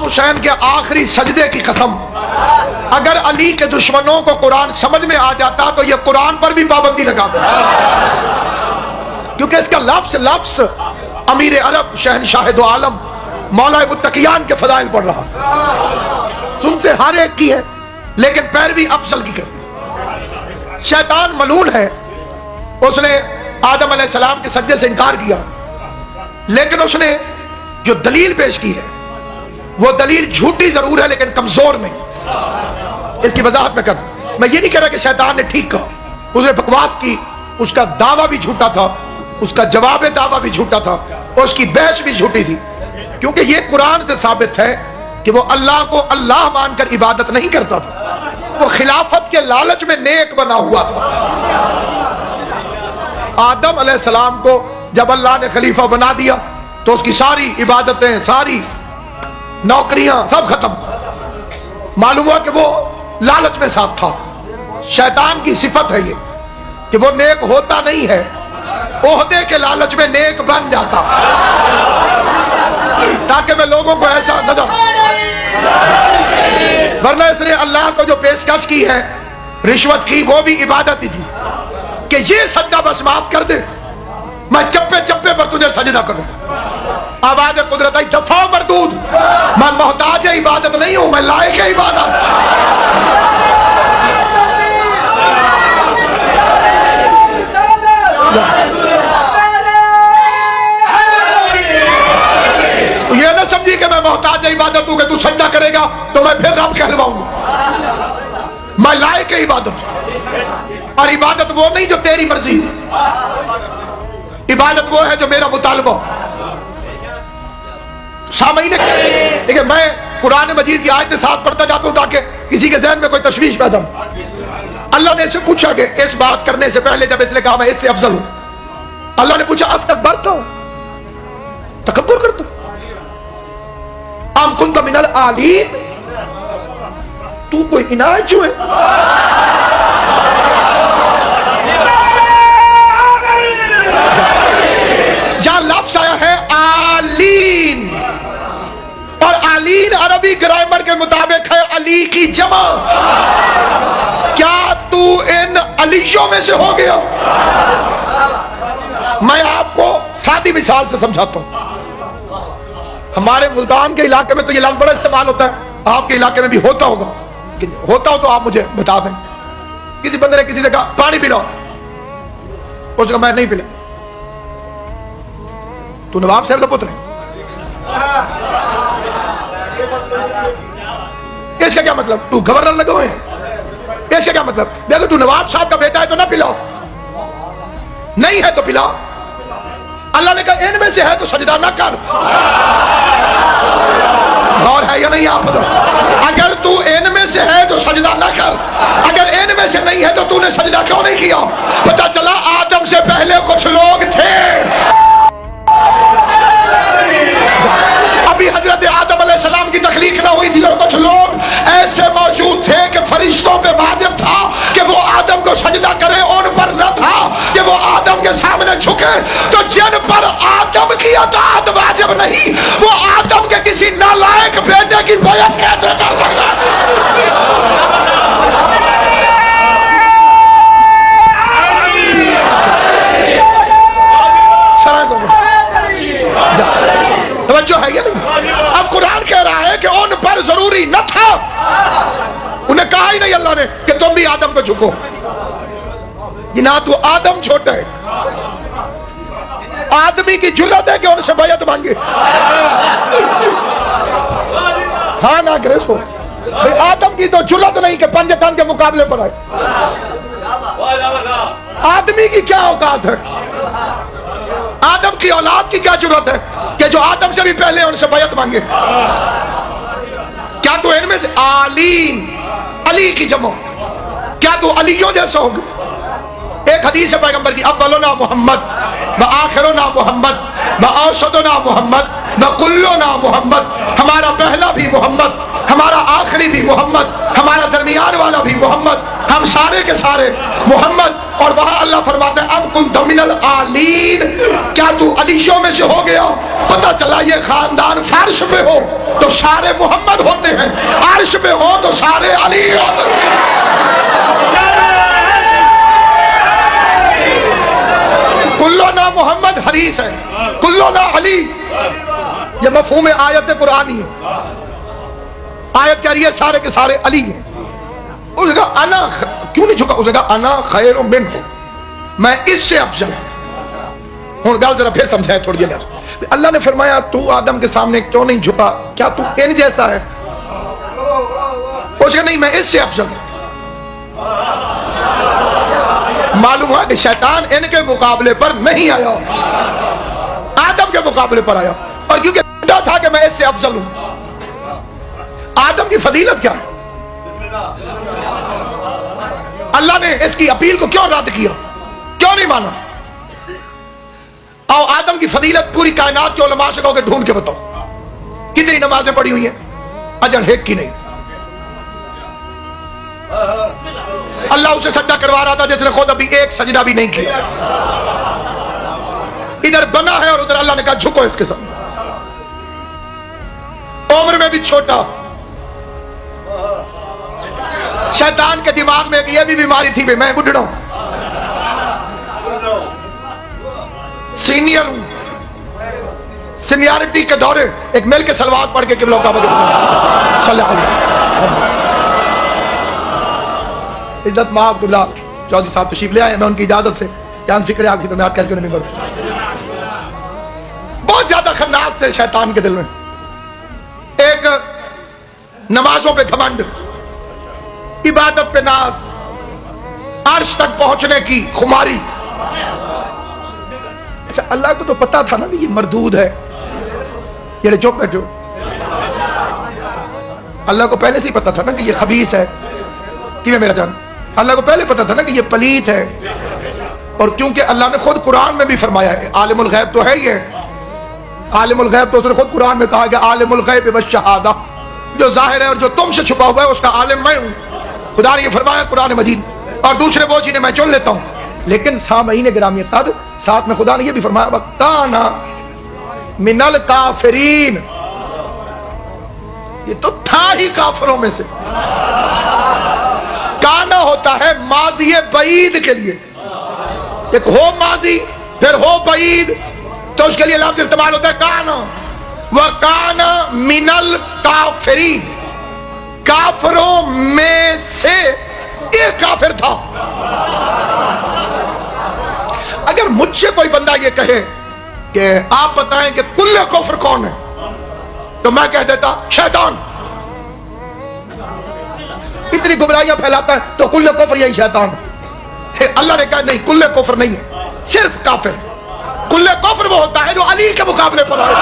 امام حسین کے آخری سجدے کی قسم، اگر علی کے دشمنوں کو قرآن سمجھ میں آ جاتا تو یہ قرآن پر بھی پابندی لگا دے، کیونکہ اس کا لفظ لفظ امیر عرب شہنشاہ دو عالم مولا متقیان کے فضائل پڑھ رہا، سنتے ہر ایک کی ہے لیکن پیروی افضل کی کرتے۔ شیطان ملعون ہے، اس نے آدم علیہ السلام کے سجدے سے انکار کیا، لیکن اس نے جو دلیل پیش کی ہے وہ دلیل جھوٹی ضرور ہے لیکن کمزور نہیں۔ اس کی وضاحت میں کروں، میں یہ نہیں کہہ رہا کہ شیطان نے ٹھیک کہا، اس نے بکواس کی، اس کا دعویٰ بھی جھوٹا تھا، اس کا جواب دعویٰ بھی جھوٹا تھا، اور اس کی بحث بھی جھوٹی تھی، کیونکہ یہ قرآن سے ثابت ہے کہ وہ اللہ کو اللہ مان کر عبادت نہیں کرتا تھا، وہ خلافت کے لالچ میں نیک بنا ہوا تھا۔ آدم علیہ السلام کو جب اللہ نے خلیفہ بنا دیا تو اس کی ساری عبادتیں، ساری نوکریاں سب ختم، معلوم ہوا کہ وہ لالچ میں ساتھ تھا۔ شیطان کی صفت ہے یہ کہ وہ نیک ہوتا نہیں ہے، عہدے کے لالچ میں نیک بن جاتا تاکہ میں لوگوں کو ایسا نظر، ورنہ اس نے اللہ کو جو پیشکش کی ہے رشوت کی وہ بھی عبادت ہی تھی کہ یہ سجدہ بس معاف کر دے، میں چپے چپے پر تجھے سجدہ کروں۔ آواز قدرت آئی، دفاع مردود، میں محتاج عبادت نہیں ہوں، میں لائق عبادت۔ یہ نہ سمجھی کہ میں محتاج عبادت ہوں کہ تو سجدہ کرے گا تو میں پھر رب کہلواؤں گا، میں لائق عبادت۔ اور عبادت وہ نہیں جو تیری مرضی، عبادت وہ ہے جو میرا مطالبہ۔ سامعین دیکھیں، میں قرآن مجید کی آیت ساتھ پڑھتا جاتا ہوں تاکہ کسی کے ذہن میں کوئی تشویش پیدا ہو۔ اللہ نے اس سے پوچھا کہ اس بات کرنے سے پہلے جب اس نے کہا میں اس سے افضل ہوں، اللہ نے پوچھا استکبرت، تکبر کرتا ام کنت من العالین، تو کوئی عنایت جو ہے؟ جہاں لفظ آیا ہے آلین، اور آلین عربی گرامر کے مطابق ہے علی کی جمع، کیا تو ان علیوں میں سے ہو گیا؟ میں آپ کو سادی مثال سے سمجھاتا ہوں۔ ہمارے ملتان کے علاقے میں تو یہ لفظ بڑا استعمال ہوتا ہے، آپ کے علاقے میں بھی ہوتا ہوگا، ہوتا ہو تو آپ مجھے بتا دیں۔ کسی بندے نے کسی سے کہا پانی پلاؤ، اس نے کہا میں نہیں پلا، تو نواب صاحب کا پتر ہے، اس کا کیا مطلب؟ تو گورنر لگے ہوئے ہیں، اس کا کیا مطلب؟ دیکھو تو نواب صاحب کا بیٹا ہے تو نہ پلاؤ، نہیں ہے تو پلاؤ۔ اللہ نے کہا ان میں سے ہے تو سجدہ نہ کر، غور ہے یا نہیں آپ بتاؤ؟ اگر تو ان میں سے ہے تو سجدہ نہ کر، اگر ان میں سے نہیں ہے تو تو نے سجدہ کیوں نہیں کیا؟ پتہ چلا آدم سے پہلے کچھ لوگ تھے، ابھی حضرت آدم علیہ السلام کی تخلیق نہ ہوئی تھی، اور کچھ لوگ ایسے موجود تھے کہ فرشتوں پہ واجب تھا کہ وہ آدم کو سجدہ کرے، ان پر نہ تھا کہ وہ آدم کے سامنے جھکے۔ تو جن پر آدم کی اطاعت واجب نہیں، وہ آدم کے کسی نالائق بیٹے کی بیعت کیسے کر سکتا ہے؟ توجہ ہے یا نہیں؟ اب قرآن کہہ رہا ہے کہ ان پر ضروری نہ تھا، انہیں کہا ہی نہیں اللہ نے کہ تم بھی آدم کو جھکو، نہ تو آدم چھوٹا ہے، آدمی کی جرات ہے کہ ان سے بیعت مانگے، ہاں نہ گریس ہو، آدم کی تو جرات نہیں کہ پنجتن کے مقابلے پر آئے، آدمی کی کیا اوقات ہے، آدم کی اولاد کی کیا جرات ہے کہ جو آدم سے بھی پہلے ان سے بیعت مانگے؟ کیا تو ان میں سے آلین، علی کی جمع، کیا تو علیوں جیسا ہوگا؟ ایک حدیث ہے پیغمبر کی، اولنا محمد وآخرنا محمد وآوسطنا محمد وکلنا محمد، ہمارا پہلا بھی محمد، ہمارا آخری علی بھی محمد، ہمارا درمیان والا بھی محمد، ہم سارے کے سارے محمد. اور وہاں اللہ فرماتا ہے ام کنت من العالین، کیا تو علیشوں میں سے ہو گیا؟ پتہ چلا یہ خاندان فرش پہ ہو تو سارے محمد ہوتے ہیں، عرش پہ ہو تو سارے علی ہوتے ہیں. کلنا محمد حدیث ہے، کلنا علی، یہ مفہوم آیت قرآنی ہے. آیت کہہ رہی ہے سارے کے سارے علی ہیں. اس نے کہا انا کیوں نہیں جھکا؟ اس نے کہا انا خیر منہ، میں اس سے افضل ہوں. ہوں گل ذرا پھر سمجھائے تھوڑی دیر. اللہ نے فرمایا تو آدم کے سامنے کیوں نہیں جھکا؟ کیا تو ان جیسا ہے؟ اس نے کہا نہیں میں اس سے افضل ہوں. معلوم ہوا کہ شیطان ان کے مقابلے پر نہیں آیا، آدم کے مقابلے پر آیا. اور کیونکہ سمجھا تھا کہ میں اس سے افضل ہوں. آدم کی فضیلت کیا ہے؟ اللہ نے اس کی اپیل کو کیوں رد کیا؟ کیوں نہیں مانا؟ آؤ آدم کی فضیلت پوری کائنات کے علماء سے کہو کہ ڈھونڈ کے بتاؤ کتنی نمازیں پڑھی ہوئی ہیں؟ اجر ایک کی نہیں. اللہ اسے سجدہ کروا رہا تھا جس نے خود ابھی ایک سجدہ بھی نہیں کیا. ادھر بنا ہے اور ادھر اللہ نے کہا جھکو اس کے سامنے. عمر میں بھی چھوٹا. شیطان کے دماغ میں یہ بھی بیماری تھی میں بڈھڑا ہوں، سینئر ہوں، سینیارٹی کے دورے ایک مل کے سلوات پڑھ کے قبلہ کعبہ کے صلی اللہ علیہ وسلم. عزت مآب قبلہ چودھری صاحب تشریف لے آئے، میں ان کی اجازت سے چاند فکر آپ کی خدمات کر کے نہیں بڑھوں. بہت زیادہ خناس سے شیطان کے دل میں ایک نمازوں پہ گھمنڈ، عبادت پہ ناز، عرش تک پہنچنے کی خماری. اچھا اللہ کو تو پتا تھا نا کہ یہ مردود ہے، یہ چپ بیٹھو. اللہ کو پہلے سے ہی پتا تھا نا کہ یہ خبیث ہے. کیوں میرا جان؟ اللہ کو پہلے پتا تھا نا کہ یہ پلیت ہے. اور کیونکہ اللہ نے خود قرآن میں بھی فرمایا ہے عالم الغیب تو ہے یہ، عالم الغیب تو اس نے خود قرآن میں کہا کہ عالم الغیب والشہادہ، جو ظاہر ہے اور جو تم سے چھپا ہوا ہے اس کا عالم میں ہوں. خدا نے یہ فرمایا قرآن مجید. اور دوسرے وہ چیزیں میں چن لیتا ہوں. لیکن سامعین گرامی صد ساتھ میں خدا نے یہ بھی فرمایا وَكَانَ مِنَ الْكَافِرِينَ، یہ تو تھا ہی کافروں میں سے. کانا ہوتا ہے ماضی بعید کے لیے، ایک ہو ماضی پھر ہو بعید، تو اس کے لیے لفظ استعمال ہوتا ہے کانا. وَكَانَ مِنَ الْكَافِرِينَ، کافروں میں سے ایک کافر تھا. اگر مجھ سے کوئی بندہ یہ کہے کہ آپ بتائیں کہ کل کفر کون ہے، تو میں کہہ دیتا شیطان. اتنی گمراہیاں پھیلاتا ہے تو کل کفر یہی شیطان. اللہ نے کہا نہیں، کل کفر نہیں ہے، صرف کافر. کل کفر وہ ہوتا ہے جو علی کے مقابلے پر آئے.